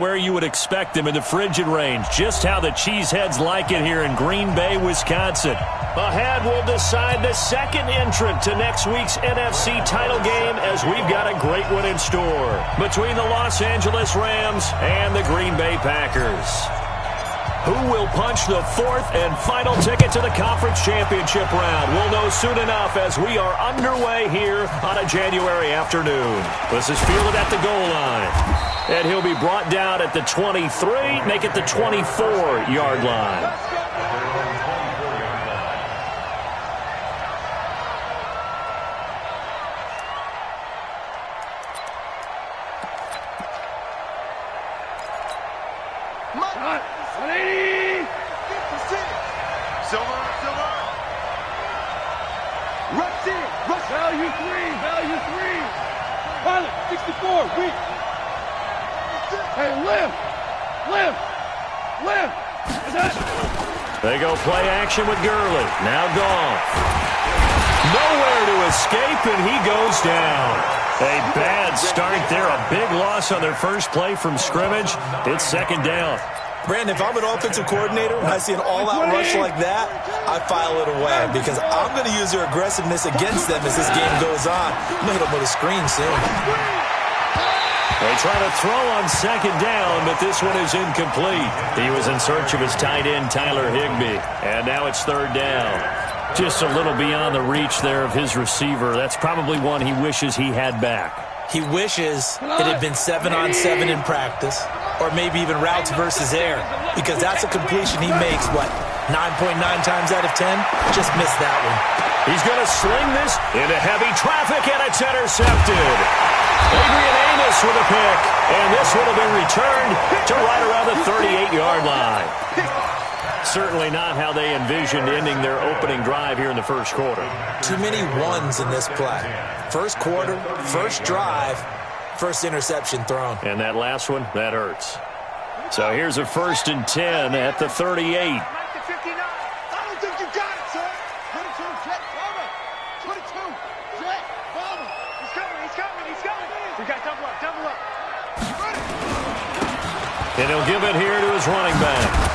where you would expect them in the frigid range. Just how the Cheeseheads like it here in Green Bay, Wisconsin. Ahead, we'll decide the second entrant to next week's NFC title game as we've got a great one in store between the Los Angeles Rams and the Green Bay Packers. Who will punch the fourth and final ticket to the conference championship round? We'll know soon enough as we are underway here on a January afternoon. This is fielded at the goal line. And he'll be brought down at the 23, make it the 24-yard line. They go play action with Gurley. Now gone. Nowhere to escape, and he goes down. A bad start there. A big loss on their first play from scrimmage. It's second down. Brandon, if I'm an offensive coordinator and I see an all-out rush like that, I file it away because I'm going to use their aggressiveness against them as this game goes on. I'm going to hit them with a screen soon. They try to throw on second down, but this one is incomplete. He was in search of his tight end, Tyler Higbee. And now it's third down. Just a little beyond the reach there of his receiver. That's probably one he wishes he had back. He wishes it had been 7-on-7 in practice, or maybe even routes versus air, because that's a completion he makes, 9.9 times out of 10? Just missed that one. He's going to sling this into heavy traffic, and it's intercepted. Adrian Amos with a pick, and this one will be returned to right around the 38-yard line. Certainly not how they envisioned ending their opening drive here in the first quarter. Too many ones in this play. First quarter, first drive, first interception thrown. And that last one, that hurts. So here's a 1st and 10 at the 38. And he'll give it here to his running back.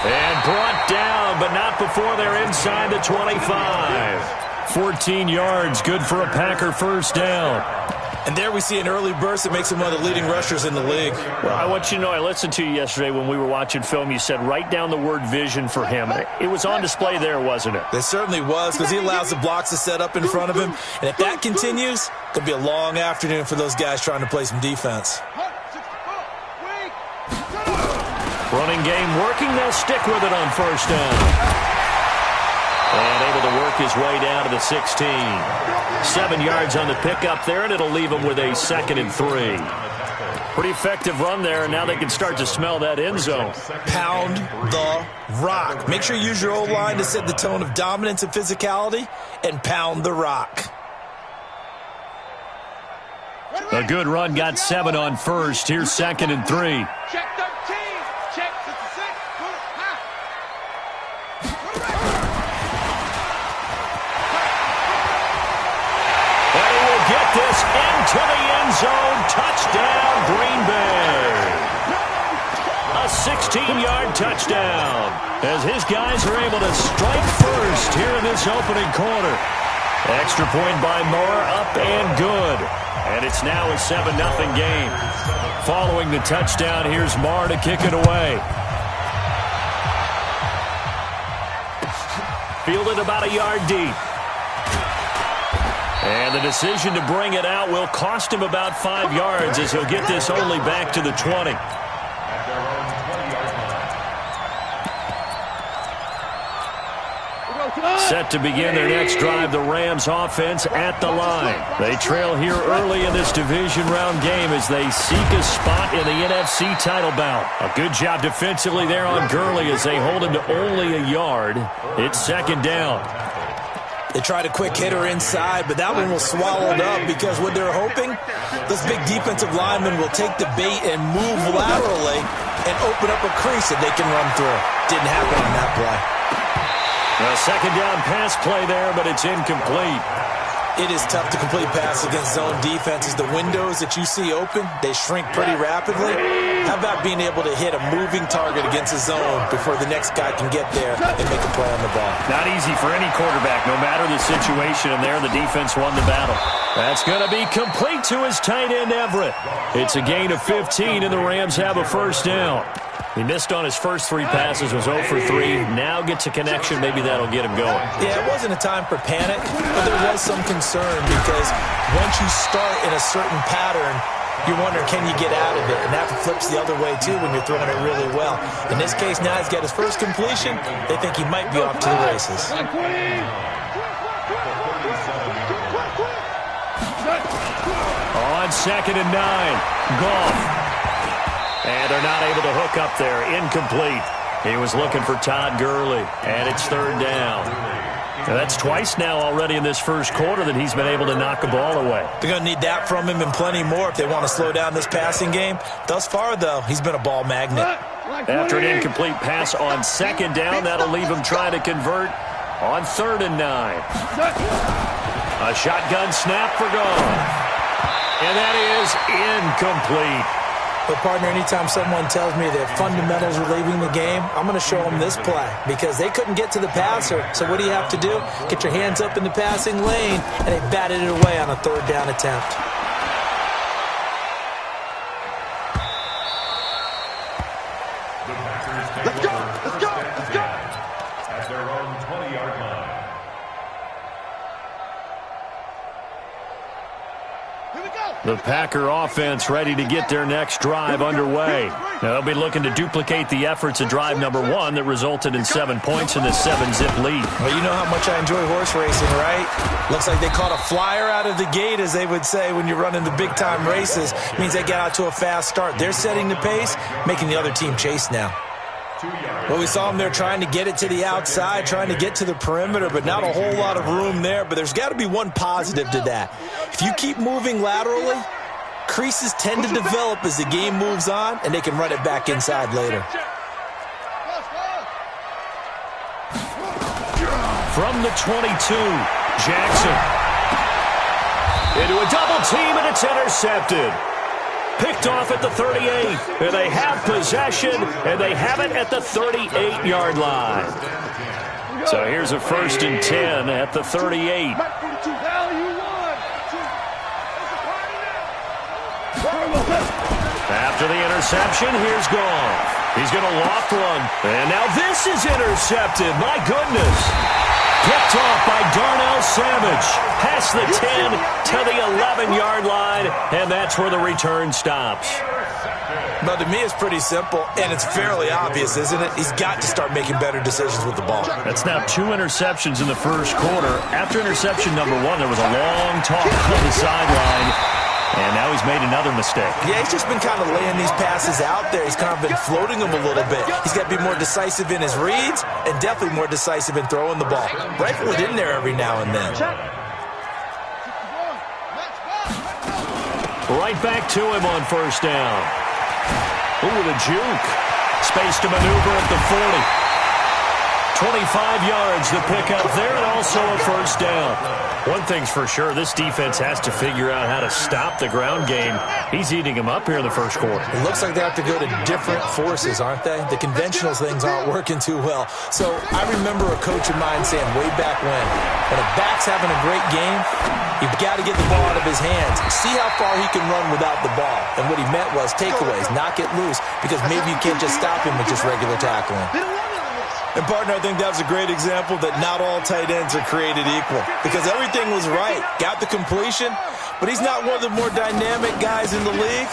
And brought down, but not before they're inside the 25. 14 yards, good for a Packer first down. And there we see an early burst that makes him one of the leading rushers in the league. Well, I want you to know, I listened to you yesterday when we were watching film. You said write down the word vision for him. It was on display there, wasn't it? It certainly was, because he allows the blocks to set up in front of him. And if that continues, it'll be a long afternoon for those guys trying to play some defense. Running game working. They'll stick with it on first down. And able to work his way down to the 16. 7 yards on the pickup there, and it'll leave him with a 2nd and 3. Pretty effective run there, and now they can start to smell that end zone. Pound the rock. Make sure you use your O-line to set the tone of dominance and physicality, and pound the rock. A good run, got 7 on first. Here's 2nd and 3. Check 13. Check 56. And he will get this into the end zone. Touchdown, Green Bay. A 16-yard touchdown as his guys are able to strike first here in this opening quarter. Extra point by Moore, up and good. And it's now a 7-0 game. Following the touchdown, here's Moore to kick it away. Fielded about a yard deep. And the decision to bring it out will cost him about 5 yards as he'll get this only back to the 20. Set to begin their next drive, the Rams offense at the line. They trail here early in this division round game as they seek a spot in the NFC title bout. A good job defensively there on Gurley as they hold him to only a yard. It's 2nd down. They tried a quick hitter inside, but that one was swallowed up because what they're hoping, this big defensive lineman will take the bait and move laterally and open up a crease that they can run through. Didn't happen on that play. A 2nd down pass play there, but it's incomplete. It is tough to complete passes against zone defenses. The windows that you see open, they shrink pretty rapidly. How about being able to hit a moving target against a zone before the next guy can get there and make a play on the ball? Not easy for any quarterback, no matter the situation, and there the defense won the battle. That's going to be complete to his tight end, Everett. It's a gain of 15, and the Rams have a first down. He missed on his first 3 passes, was 0 for 3. Now gets a connection. Maybe that'll get him going. Yeah, it wasn't a time for panic, but there was some concern because once you start in a certain pattern, you're wondering, can you get out of it? And that flips the other way, too, when you're throwing it really well. In this case, now he's got his first completion. They think he might be off to the races. On 2nd and 9, Goff. And they're not able to hook up there. Incomplete. He was looking for Todd Gurley. And it's 3rd down. Now that's twice now already in this first quarter that he's been able to knock a ball away. They're going to need that from him and plenty more if they want to slow down this passing game. Thus far, though, he's been a ball magnet. After an incomplete pass on 2nd down, that'll leave him trying to convert on 3rd and 9. A shotgun snap for Goff. And that is incomplete. But, partner, anytime someone tells me that fundamentals are leaving the game, I'm going to show them this play because they couldn't get to the passer. So what do you have to do? Get your hands up in the passing lane, and they batted it away on a 3rd down attempt. Let's go! Let's go! Let's go! At their own 20-yard line. The Packer offense ready to get their next drive underway. Now they'll be looking to duplicate the efforts of drive number 1 that resulted in 7 points in the 7-zip lead. Well, you know how much I enjoy horse racing, right? Looks like they caught a flyer out of the gate, as they would say when you're running the big-time races. It means they get out to a fast start. They're setting the pace, making the other team chase now. Well, we saw them there trying to get it to the outside, trying to get to the perimeter, but not a whole lot of room there. But there's got to be one positive to that. If you keep moving laterally, creases tend to develop as the game moves on, and they can run it back inside later. From the 22, Jackson. Into a double team, and it's intercepted. Picked off at the 38, and they have possession, and they have it at the 38-yard line. So here's a 1st and 10 at the 38. After the interception, here's Goff. He's going to loft one, and now this is intercepted. My goodness. Picked off by Darnell Savage. Past the 10 to the 11-yard line, and that's where the return stops. Well, to me, it's pretty simple, and it's fairly obvious, isn't it? He's got to start making better decisions with the ball. That's now 2 interceptions in the first quarter. After interception number 1, there was a long talk on the sideline, and now he's made another mistake. Yeah, he's just been kind of laying these passes out there. He's kind of been floating them a little bit. He's got to be more decisive in his reads and definitely more decisive in throwing the ball. Rifle it in there every now and then. Right back to him on 1st down. Ooh, the juke. Space to maneuver at the 40. 25 yards to pick up there, and also a 1st down. One thing's for sure, this defense has to figure out how to stop the ground game. He's eating them up here in the first quarter. It looks like they have to go to different forces, aren't they? The conventional things aren't working too well. So I remember a coach of mine saying way back when a back's having a great game, you've got to get the ball out of his hands. See how far he can run without the ball. And what he meant was takeaways, knock it loose, because maybe you can't just stop him with just regular tackling. And, partner, I think that was a great example that not all tight ends are created equal, because everything was right. Got the completion, but he's not one of the more dynamic guys in the league.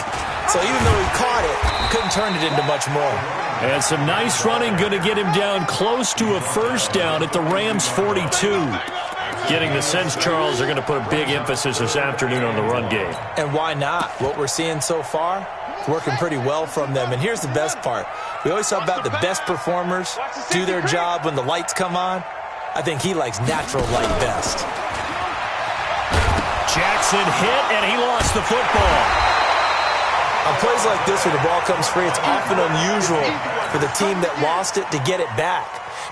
So even though he caught it, he couldn't turn it into much more. And some nice running, going to get him down close to a 1st down at the Rams' 42. Getting the sense, Charles, they're going to put a big emphasis this afternoon on the run game. And why not? What we're seeing so far, working pretty well from them. And here's the best part. We always talk about the best performers do their job when the lights come on. I think he likes natural light best. Jackson hit, and he lost the football. On plays like this where the ball comes free, it's often unusual for the team that lost it to get it back.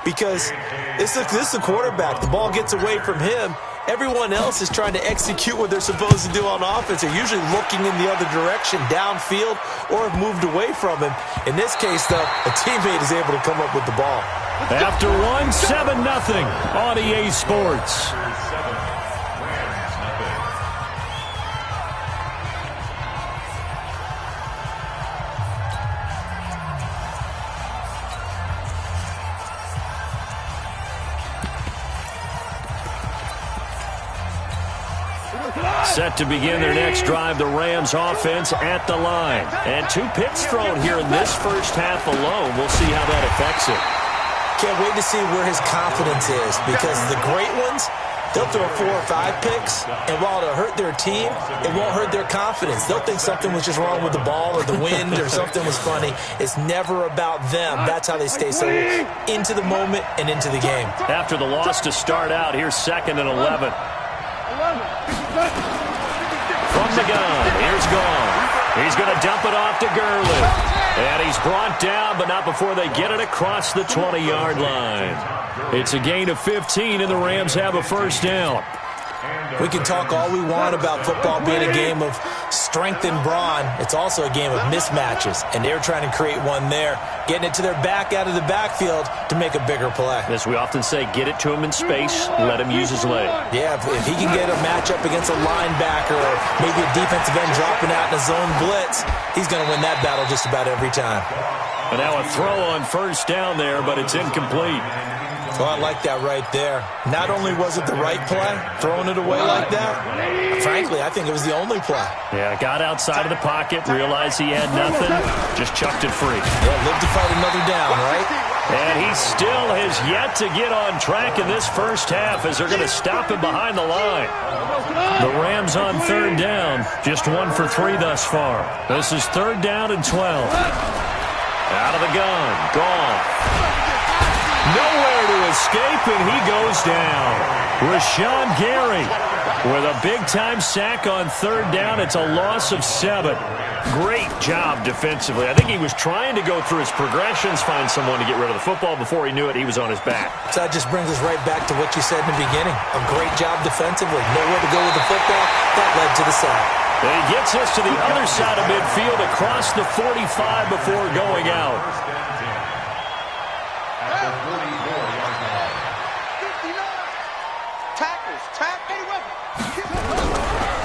Because this is the quarterback. The ball gets away from him, everyone else is trying to execute what they're supposed to do on offense. They're usually looking in the other direction, downfield, or have moved away from him. In this case, though, a teammate is able to come up with the ball. After 7-0 on EA Sports. Set to begin their next drive, the Rams offense at the line. And 2 picks thrown here in this first half alone. We'll see how that affects it. Can't wait to see where his confidence is, because the great ones, they'll throw 4 or 5 picks, and while it'll hurt their team, it won't hurt their confidence. They'll think something was just wrong with the ball or the wind or something was funny. It's never about them. That's how they stay so into the moment and into the game. After the loss to start out, here's 2nd and 11. From the gun, here's Gone. He's going to dump it off to Gurley. And he's brought down, but not before they get it across the 20-yard line. It's a gain of 15, and the Rams have a first down. We can talk all we want about football being a game of strength and brawn. It's also a game of mismatches, and they're trying to create one there, getting it to their back out of the backfield to make a bigger play. As we often say, get it to him in space, let him use his leg. Yeah, if he can get a matchup against a linebacker or maybe a defensive end dropping out in a zone blitz, he's going to win that battle just about every time. And now a throw on first down there, but it's incomplete. Oh, I like that right there. Not only was it the right play, throwing it away like that, frankly, I think it was the only play. Yeah, got outside of the pocket, realized he had nothing, just chucked it free. Yeah, live to fight another down, right? And he still has yet to get on track in this first half as they're going to stop him behind the line. The Rams on 3rd down, just 1 for 3 thus far. This is 3rd down and 12. Out of the gun, Gone. Nowhere to escape, and he goes down. Rashawn Gary with a big-time sack on 3rd down. It's a loss of 7. Great job defensively. I think he was trying to go through his progressions, find someone to get rid of the football. Before he knew it, he was on his back. So that just brings us right back to what you said in the beginning. A great job defensively. Nowhere to go with the football. That led to the sack. And he gets us to the other side of midfield across the 45 before going out.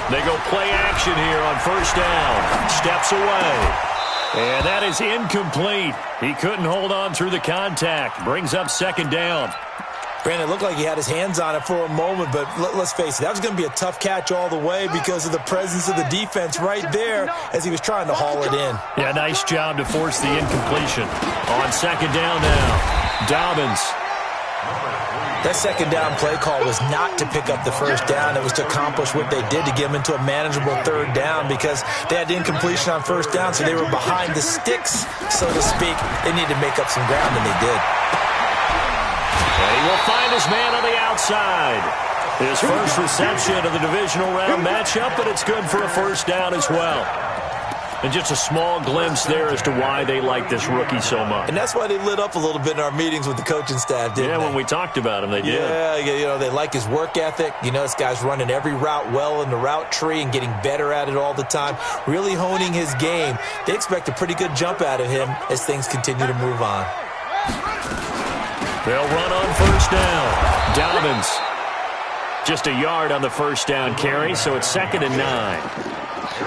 They go play action here on first down. Steps away. And that is incomplete. He couldn't hold on through the contact. Brings up 2nd down. Brandon, it looked like he had his hands on it for a moment, but let's face it, that was going to be a tough catch all the way because of the presence of the defense right there as he was trying to haul it in. Yeah, nice job to force the incompletion. On 2nd down now, Dobbins. That 2nd down play call was not to pick up the first down. It was to accomplish what they did to get them into a manageable 3rd down because they had incompletion on first down, so they were behind the sticks, so to speak. They needed to make up some ground, and they did. And he will find his man on the outside. His first reception of the divisional round matchup, but it's good for a first down as well. And just a small glimpse there as to why they like this rookie so much. And that's why they lit up a little bit in our meetings with the coaching staff, didn't they? Yeah, when we talked about him, they did. Yeah, you know, they like his work ethic. You know, this guy's running every route well in the route tree and getting better at it all the time, really honing his game. They expect a pretty good jump out of him as things continue to move on. They'll run on first down. Dobbins. Just a yard on the first down carry, so it's 2nd and 9.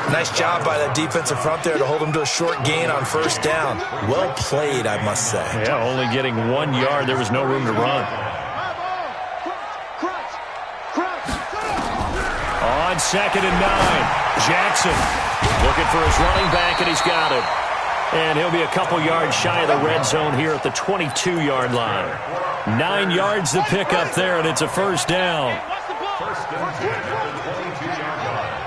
Nice job by that defensive front there to hold him to a short gain on first down. Well played, I must say. Yeah, only getting 1 yard. There was no room to run. On 2nd and 9, Jackson looking for his running back, and he's got it. And he'll be a couple yards shy of the red zone here at the 22-yard line. 9 yards to pick up there, and it's a first down. First and 10 at the 22-yard line.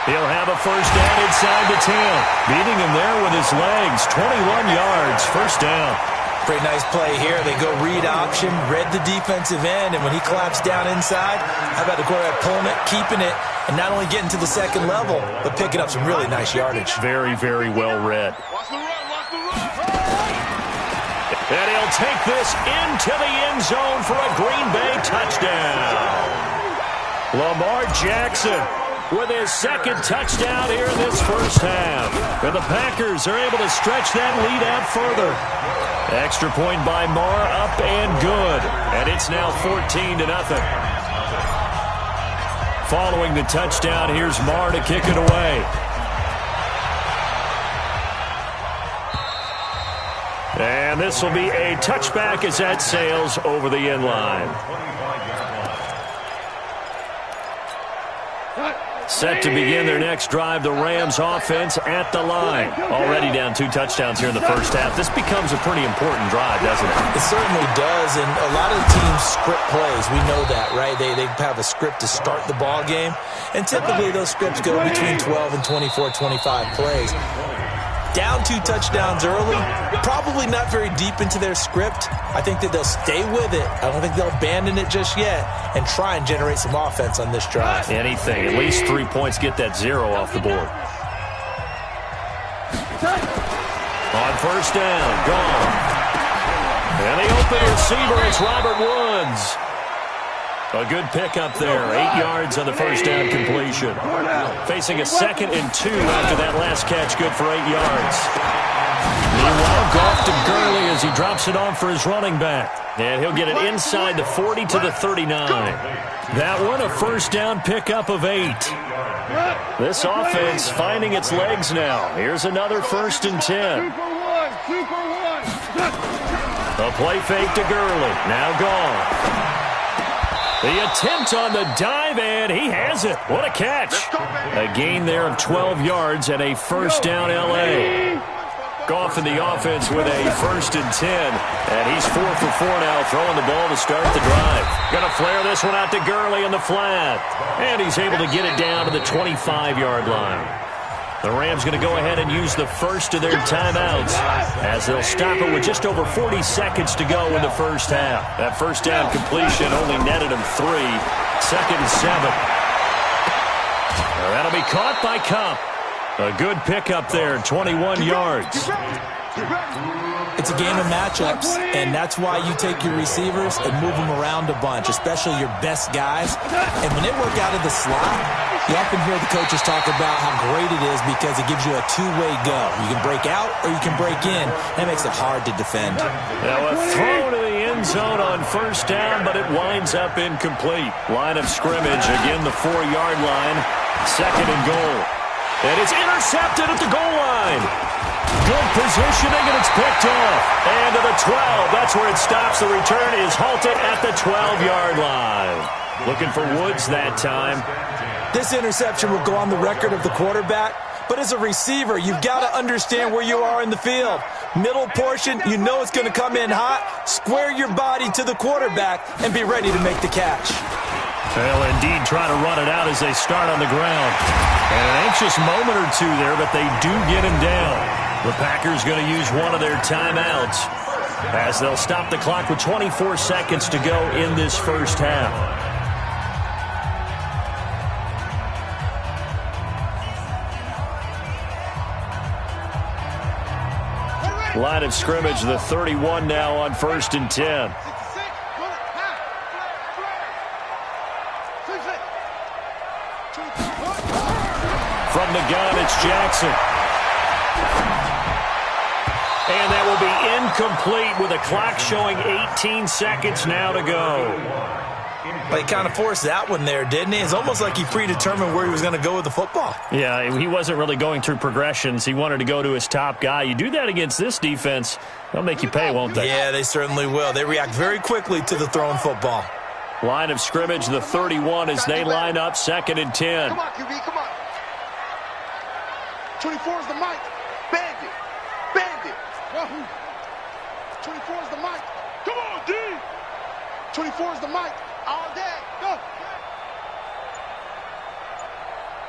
He'll have a first down inside the 10. Beating him there with his legs. 21 yards, first down. Pretty nice play here. They go read option, read the defensive end, and when he claps down inside, how about the quarterback pulling it, keeping it, and not only getting to the second level, but picking up some really nice yardage. Very, very well read. And he'll take this into the end zone for a Green Bay touchdown. Lamar Jackson with his second touchdown here in this first half. And the Packers are able to stretch that lead out further. Extra point by Marr, up and good. And it's now 14-0. Following the touchdown, here's Marr to kick it away. And this will be a touchback as that sails over the end line. Set to begin their next drive, the Rams offense at the line. Already down 2 touchdowns here in the first half. This becomes a pretty important drive, doesn't it? It certainly does, and a lot of the teams script plays. We know that, right? They have a script to start the ball game, and typically those scripts go between 12 and 24, 25 plays. Down 2 touchdowns early, probably not very deep into their script. I think that they'll stay with it. I don't think they'll abandon it just yet and try and generate some offense on this drive. Anything. At least 3 points, get that 0 off the board. On first down, gone. And the open receiver, it's Robert Woods. A good pickup there. 8 yards on the first down completion. Facing a 2nd and 2 after that last catch. Good for 8 yards. Meanwhile, Goff to Gurley as he drops it off for his running back. And he'll get it inside the 40 to the 39. That one, a first down pickup of 8. This offense finding its legs now. Here's another 1st and 10. A play fake to Gurley. Now gone. The attempt on the dive, and he has it. What a catch. A gain there of 12 yards and a first down L.A. Goff in the offense with a 1st and 10. And he's 4 for 4 now, throwing the ball to start the drive. Going to flare this one out to Gurley in the flat. And he's able to get it down to the 25-yard line. The Rams going to go ahead and use the first of their timeouts as they'll stop it with just over 40 seconds to go in the first half. That first down completion only netted him 3. 2nd and 7. That'll be caught by Kupp. A good pickup there, 21 yards. It's a game of matchups, and that's why you take your receivers and move them around a bunch, especially your best guys. And when they work out of the slot, you often hear the coaches talk about how great it is because it gives you a two-way go. You can break out or you can break in. That makes it hard to defend. Now a throw to the end zone on first down, but it winds up incomplete. Line of scrimmage, again the 4-yard line. 2nd and goal. And it's intercepted at the goal line. Good positioning, and it's picked off. And to the 12. That's where it stops. The return is halted at the 12-yard line. Looking for Woods that time. This interception will go on the record of the quarterback. But as a receiver, you've got to understand where you are in the field. Middle portion, you know it's going to come in hot. Square your body to the quarterback and be ready to make the catch. They'll indeed try to run it out as they start on the ground. And an anxious moment or two there, but they do get him down. The Packers going to use one of their timeouts as they'll stop the clock with 24 seconds to go in this first half. Line of scrimmage, the 31 now on 1st and 10. From the gun, it's Jackson. And that will be incomplete with a clock showing 18 seconds now to go. But he kind of forced that one there, didn't he? It's almost like he predetermined where he was going to go with the football. Yeah, he wasn't really going through progressions. He wanted to go to his top guy. You do that against this defense, they'll make you pay, won't they? Yeah, they certainly will. They react very quickly to the thrown football. Line of scrimmage, the 31 as they line up 2nd and 10. Come on, QB, come on. 24 is the mic. Bandit. Bandit. 24 is the mic. Come on, D. 24 is the mic. All day. Go.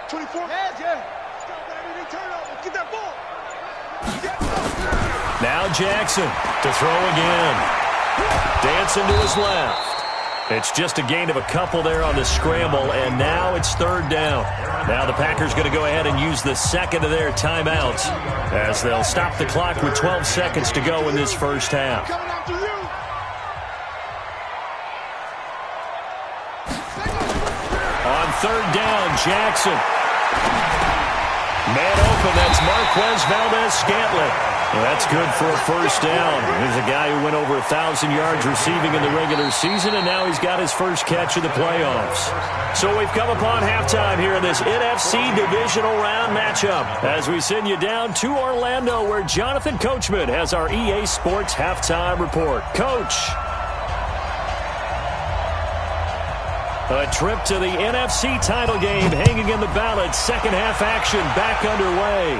24. Yeah. Let's go, baby. They turn over. Get that ball. Now Jackson to throw again. Dancing to his left. It's just a gain of a couple there on the scramble, and now it's third down. Now the Packers going to go ahead and use the second of their timeouts as they'll stop the clock with 12 seconds to go in this first half. On third down, Jackson. Man open, that's Marquez Valdez-Scantling. Well, that's good for a first down. Here's a guy who went over 1,000 yards receiving in the regular season, and now he's got his first catch of the playoffs. So we've come upon halftime here in this NFC Divisional Round matchup as we send you down to Orlando, where Jonathan Coachman has our EA Sports Halftime Report. Coach. A trip to the NFC title game hanging in the balance. Second half action back underway.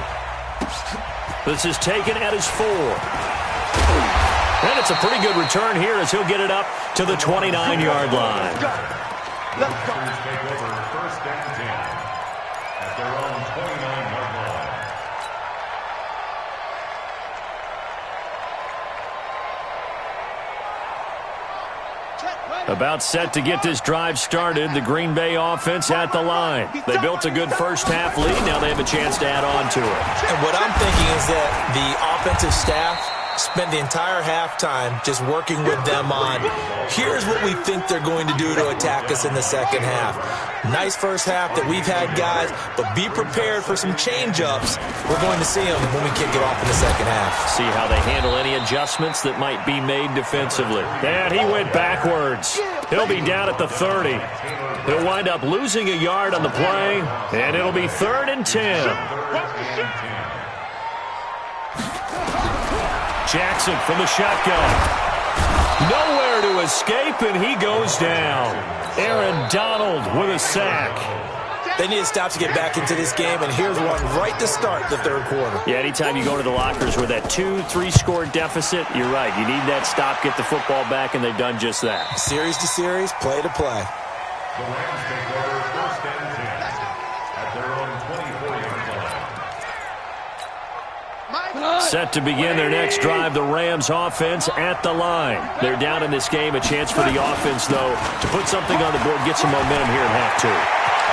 This is taken at his 4. And it's a pretty good return here as he'll get it up to the 29-yard line. Packers take over first and 10 at their own 29-yard line. About set to get this drive started. The Green Bay offense at the line. They built a good first-half lead. Now they have a chance to add on to it. And what I'm thinking is that the offensive staff spend the entire halftime just working with them on, here's what we think they're going to do to attack us in the second half. Nice first half that we've had, guys, but be prepared for some change-ups. We're going to see them when we kick it off in the second half. See how they handle any adjustments that might be made defensively. And he went backwards. He'll be down at the 30. He'll wind up losing a yard on the play, and it'll be 3rd and 10. Jackson from the shotgun. Nowhere to escape, and he goes down. Aaron Donald with a sack. They need to stop to get back into this game, and here's one right to start the third quarter. Yeah, anytime you go to the lockers with that 2-3 score deficit, you're right. You need that stop, get the football back, and they've done just that. Series to series, play to play. The Rams take over first and 10 at their own 24-yard line. Set to begin their next drive, the Rams offense at the line. They're down in this game. A chance for the offense, though, to put something on the board, get some momentum here in half 2.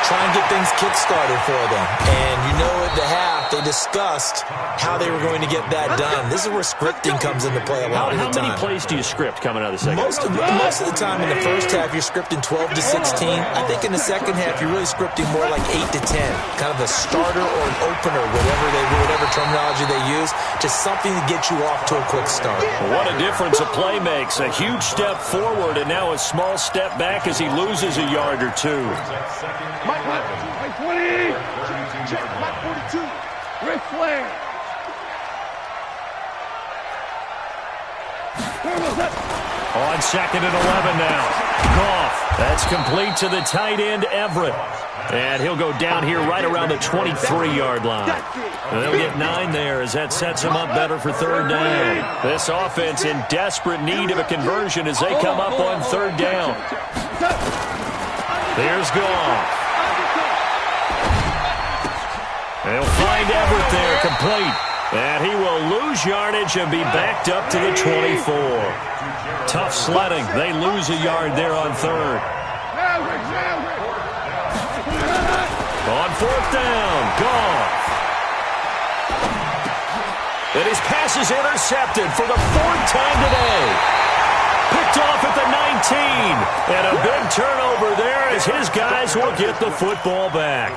Try and get things kick-started for them. And you know at the half, they discussed how they were going to get that done. This is where scripting comes into play a lot of the time. How many plays do you script coming out of the second? Most of the time in the first half, you're scripting 12 to 16. I think in the second half, you're really scripting more like 8 to 10. Kind of a starter or an opener, whatever terminology they use. Just something to get you off to a quick start. What a difference a play makes. A huge step forward and now a small step back as he loses a yard or two. Mike 20. Mike 42. Ric Flair. On 2nd and 11 now. Goff. That's complete to the tight end, Everett. And he'll go down here right around the 23-yard line. And they'll get 9 there as that sets him up better for third down. This offense in desperate need of a conversion as they come up on third down. There's Goff. They'll find Everett there, complete. And he will lose yardage and be backed up to the 24. Tough sledding. They lose a yard there on third. On fourth down, Goff. And his pass is intercepted for the 4th time today. Picked off at the 19. And a big turnover there as his guys will get the football back.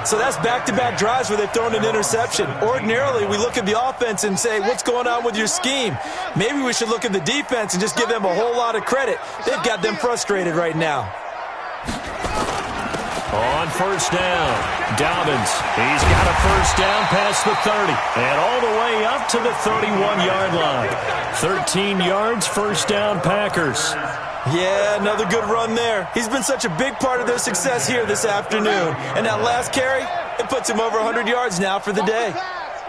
So that's back-to-back drives where they've thrown an interception. Ordinarily, we look at the offense and say, what's going on with your scheme? Maybe we should look at the defense and just give them a whole lot of credit. They've got them frustrated right now. On first down, Dobbins. He's got a first down past the 30 and all the way up to the 31-yard line. 13 yards, first down, Packers. Yeah, another good run there. He's been such a big part of their success here this afternoon. And that last carry, it puts him over 100 yards now for the day.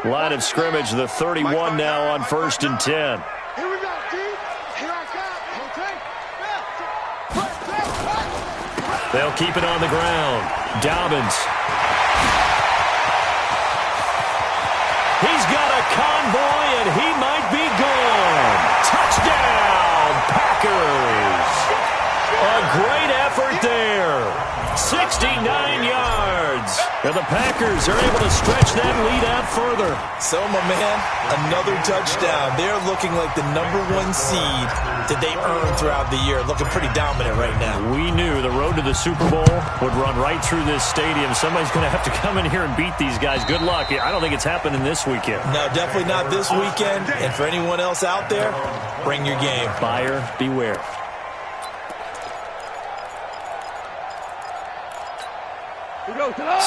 Line of scrimmage, the 31 now on 1st and 10. Here we go, D. Here I come. Okay. They'll keep it on the ground. Dobbins. He's got convoy, and he might be gone. Touchdown, Packers. A great effort there. 69 yards. And the Packers are able to stretch that lead out further. So, my man, another touchdown. They're looking like the #1 seed that they earned throughout the year. Looking pretty dominant right now. We knew the road to the Super Bowl would run right through this stadium. Somebody's going to have to come in here and beat these guys. Good luck. I don't think it's happening this weekend. No, definitely not this weekend. And for anyone else out there, bring your game. Buyer beware.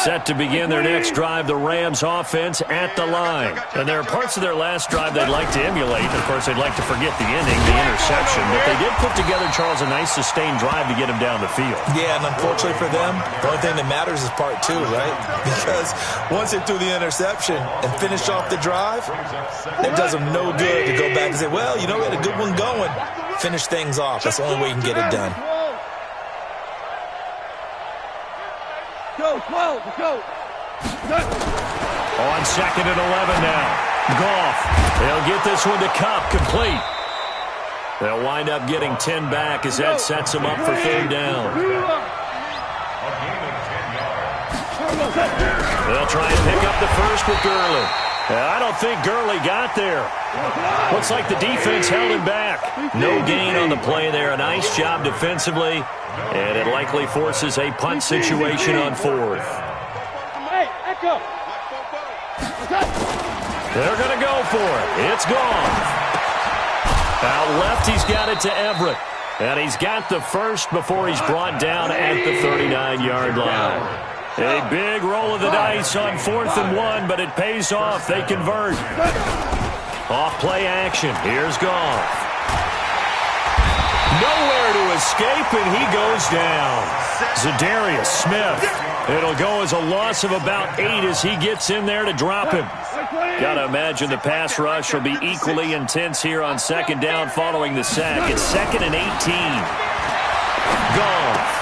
Set to begin their next drive, the Rams offense at the line. And there are parts of their last drive they'd like to emulate. Of course, they'd like to forget the ending, the interception. But they did put together, Charles, a nice sustained drive to get him down the field. Yeah, and unfortunately for them, the only thing that matters is part 2, right? Because once they threw the interception and finished off the drive, it does them no good to go back and say, well, you know, we had a good one going. Finish things off. That's the only way you can get it done. Go, 12, go. On 2nd and 11 now. Goff. They'll get this one to Kupp, complete. They'll wind up getting 10 back as that sets them up for 3rd down. They'll try and pick up the first with Gurley. I don't think Gurley got there. Looks like the defense held him back. No gain on the play there. A nice job defensively. And it likely forces a punt situation on 4th. They're going to go for it. It's gone. Out left, he's got it to Everett. And he's got the first before he's brought down at the 39-yard line. A big roll of the dice on 4th and 1, but it pays off. They convert. Off play action. Here's Goff. Nowhere to escape, and he goes down. Zadarius Smith. It'll go as a loss of about 8 as he gets in there to drop him. Got to imagine the pass rush will be equally intense here on 2nd down following the sack. It's 2nd and 18. Goff.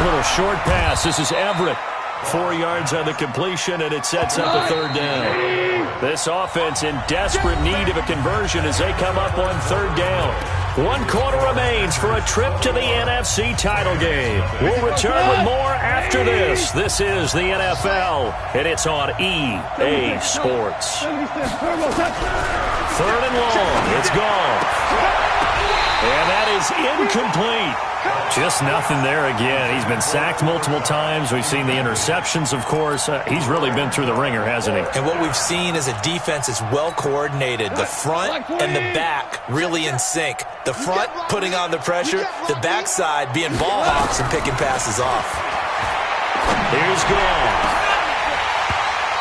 A little short pass. This is Everett. 4 yards on the completion, and it sets up a 3rd down. This offense in desperate need of a conversion as they come up on 3rd down. 1 quarter remains for a trip to the NFC title game. We'll return with more after this. This is the NFL, and it's on EA Sports. 3rd and long. It's gone. And that is incomplete. Just nothing there again. He's been sacked multiple times. We've seen the interceptions, of course. He's really been through the ringer, hasn't he? And what we've seen is a defense that's well coordinated. The front and the back really in sync. The front putting on the pressure, the backside being ball hawks and picking passes off. Here's Goff.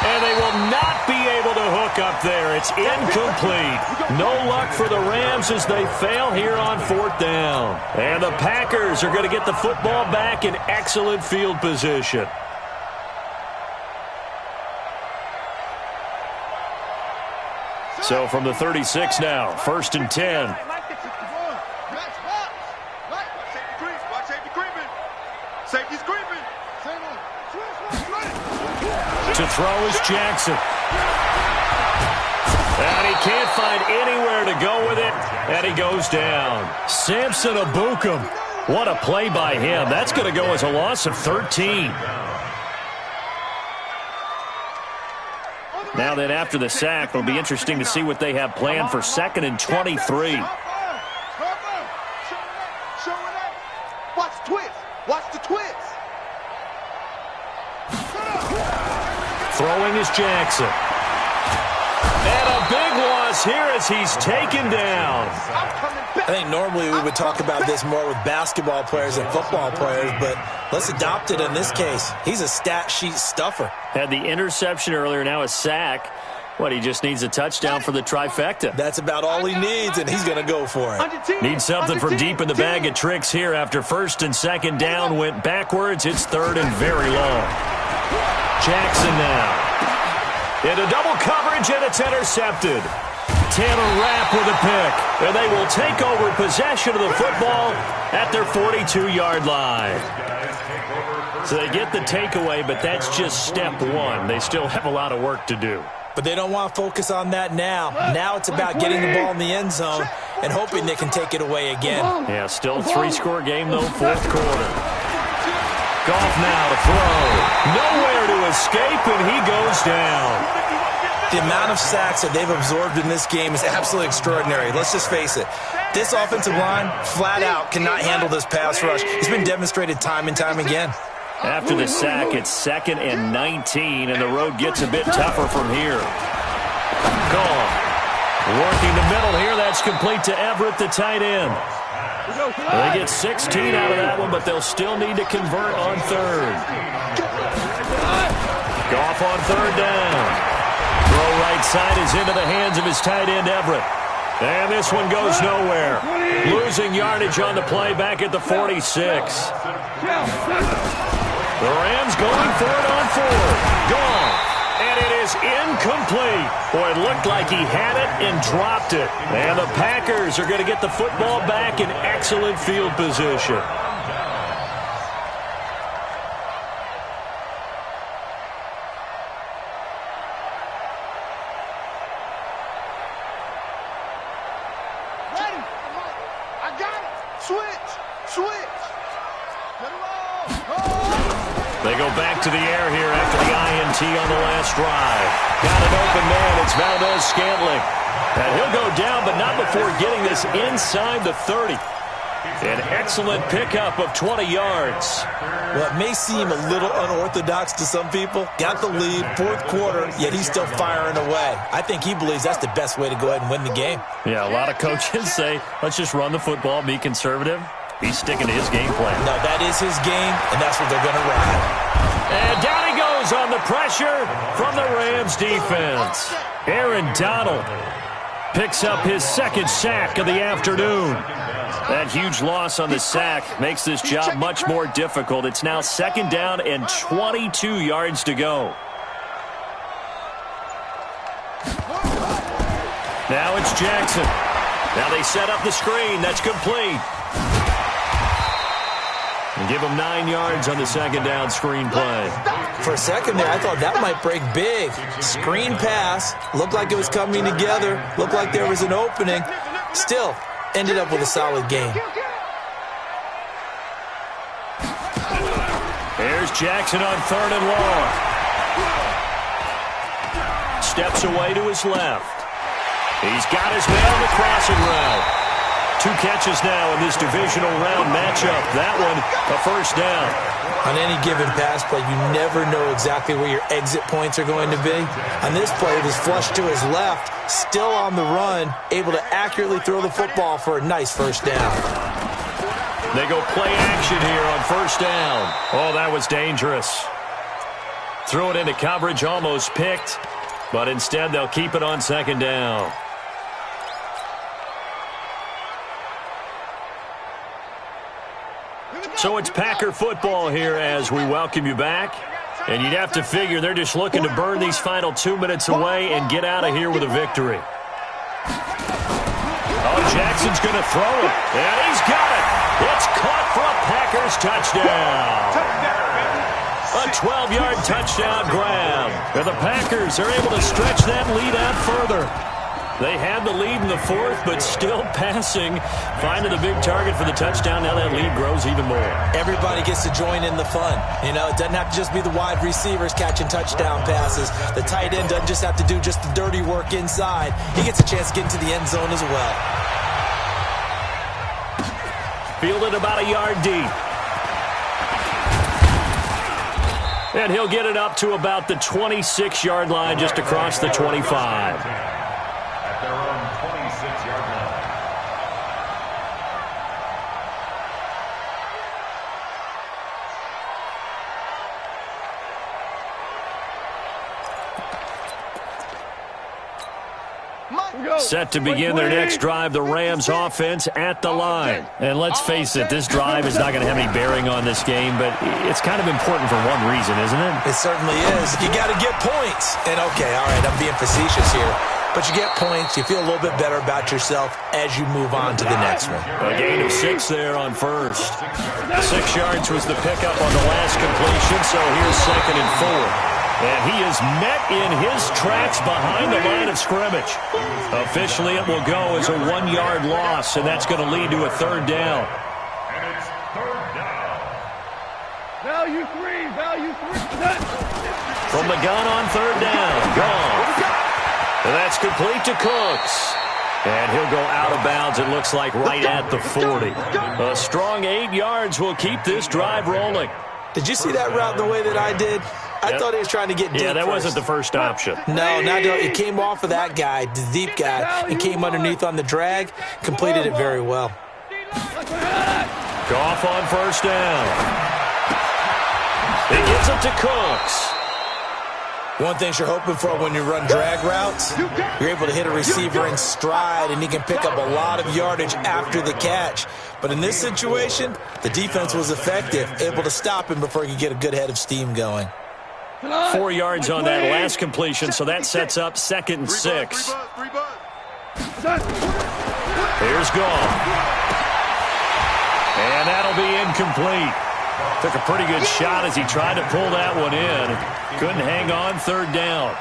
And they will not be able to hook up there. It's incomplete. No luck for the Rams as they fail here on 4th down. And the Packers are going to get the football back in excellent field position. So from the 36 now, 1st and 10. To throw is Jackson. And he can't find anywhere to go with it, and he goes down. Samson Abukum. What a play by him. That's going to go as a loss of 13. Now then, after the sack, it'll be interesting to see what they have planned for 2nd and 23. Watch the twist. Watch the twist. Throwing is Jackson. And a big loss here as he's taken down. I think normally we would talk about this more with basketball players and football players, but let's adopt it in this case. He's a stat sheet stuffer. Had the interception earlier, now a sack. What, he just needs a touchdown for the trifecta. That's about all he needs, and he's going to go for it. Needs something from deep in the bag of tricks here after 1st and 2nd down went backwards. It's 3rd and very long. Jackson now. Into double coverage, and it's intercepted. Taylor Rapp with a pick, and they will take over possession of the football at their 42-yard line. So they get the takeaway, but that's just step 1. They still have a lot of work to do. But they don't want to focus on that now. Now it's about getting the ball in the end zone and hoping they can take it away again. Yeah, still a 3-score game, though, fourth quarter. Goff now to throw. Nowhere to escape, and he goes down. The amount of sacks that they've absorbed in this game is absolutely extraordinary. Let's just face it. This offensive line, flat out, cannot handle this pass rush. It's been demonstrated time and time again. After the sack, it's 2nd and 19, and the road gets a bit tougher from here. Goff working the middle here. That's complete to Everett, the tight end. They get 16 out of that one, but they'll still need to convert on third. Goff on third down. Throw right side is into the hands of his tight end, Everett. And this one goes nowhere. Losing yardage on the play back at the 46. The Rams going for it on fourth. Gone. And it is incomplete. Boy, it looked like he had it and dropped it. And the Packers are going to get the football back in excellent field position. Ready? I got it. Switch. Let it roll. They go back to the air here after the INT on the last drive. Got an open man. It's Valdez-Scantling. And he'll go down, but not before getting this inside the 30. An excellent pickup of 20 yards. Well, it may seem a little unorthodox to some people. Got the lead, fourth quarter, yet he's still firing away. I think he believes that's the best way to go ahead and win the game. Yeah, a lot of coaches say, let's just run the football, be conservative. He's sticking to his game plan. No, that is his game, and that's what they're going to ride. And down he goes on the pressure from the Rams defense. Aaron Donald picks up his 2nd sack of the afternoon. That huge loss on the sack makes this job much more difficult. It's now 2nd down and 22 yards to go. Now it's Jackson. Now they set up the screen. That's complete. And give him 9 yards on the 2nd down screen play. For a second there, I thought that might break big. Screen pass. Looked like it was coming together. Looked like there was an opening. Still, ended up with a solid game. Here's Jackson on 3rd and long. Steps away to his left. He's got his man on the crossing route. 2 catches now in this divisional round matchup. That one, a 1st down. On any given pass play, you never know exactly where your exit points are going to be. On this play, it was flushed to his left, still on the run, able to accurately throw the football for a nice 1st down. They go play action here on 1st down. Oh, that was dangerous. Threw it into coverage, almost picked, but instead they'll keep it on 2nd down. So it's Packer football here as we welcome you back. And you'd have to figure they're just looking to burn these final 2 minutes away and get out of here with a victory. Oh, Jackson's going to throw it. And he's got it. It's caught for a Packers touchdown. A 12-yard touchdown grab. And the Packers are able to stretch that lead out further. They had the lead in the 4th, but still passing. Finding the big target for the touchdown. Now that lead grows even more. Everybody gets to join in the fun. You know, it doesn't have to just be the wide receivers catching touchdown passes. The tight end doesn't just have to do just the dirty work inside. He gets a chance to get into the end zone as well. Fielded about a yard deep. And he'll get it up to about the 26-yard line, just across the 25. At their own 26-yard line. Set to begin their next drive, the Rams offense at the line. And let's face it, this drive is not going to have any bearing on this game, but it's kind of important for one reason, isn't it? It certainly is. You got to get points. And okay, all right, I'm being facetious here. But you get points, you feel a little bit better about yourself as you move on to the next one. A gain of 6 there on first. 6 yards was the pickup on the last completion, so here's 2nd and 4. And he is met in his tracks behind the line of scrimmage. Officially, it will go as a 1-yard loss, and that's going to lead to a third down. And it's third down. Value three. From the gun on third down, gone. And that's complete to Cooks. And he'll go out of bounds, it looks like, right at the 40. A strong 8 yards will keep this drive rolling. Did you see that route the way that I did? I thought he was trying to get deep. Yeah, that first. wasn't the first option. No, not it came off of that guy, the deep guy, and came underneath on the drag. Completed it very well. Goff on first down. He gives it to Cooks. One thing you're hoping for when you run drag routes, you're able to hit a receiver in stride, and he can pick up a lot of yardage after the catch. But in this situation, the defense was effective, able to stop him before he could get a good head of steam going. 4 yards on that last completion, so that sets up 2nd and 6. Here's Goff. And that'll be incomplete. Took a pretty good shot as he tried to pull that one in. Couldn't hang on, third down.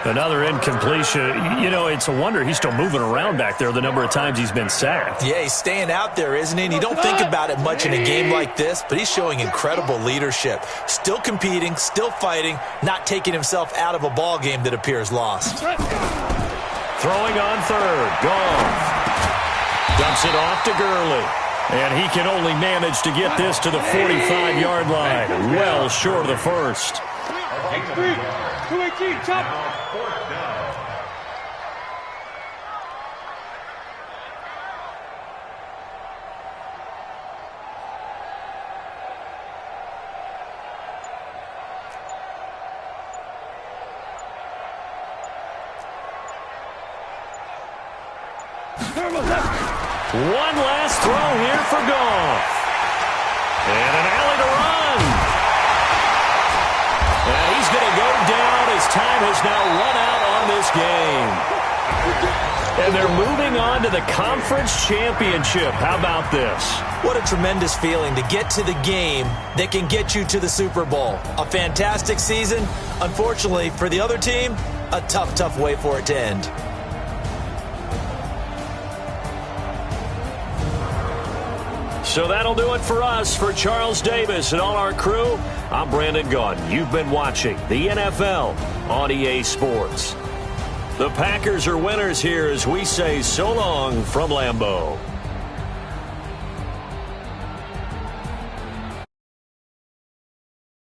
Another incompletion. You know, it's a wonder he's still moving around back there the number of times he's been sacked. Yeah, he's staying out there, isn't he? And you don't think about it much in a game like this, but he's showing incredible leadership. Still competing, still fighting, not taking himself out of a ball game that appears lost. Throwing on third. Goff. Dumps it off to Gurley. And he can only manage to get this to the 45-yard line. Well short of the first. 218, chop. Fourth down. One last throw here for Goff. And an alley to run. And he's going to go down. His time has now run out on this game. And they're moving on to the conference championship. How about this? What a tremendous feeling to get to the game that can get you to the Super Bowl. A fantastic season. Unfortunately, for the other team, a tough, tough way for it to end. So that'll do it for us. For Charles Davis and all our crew, I'm Brandon Gaudin. You've been watching the NFL on EA Sports. The Packers are winners here as we say so long from Lambeau.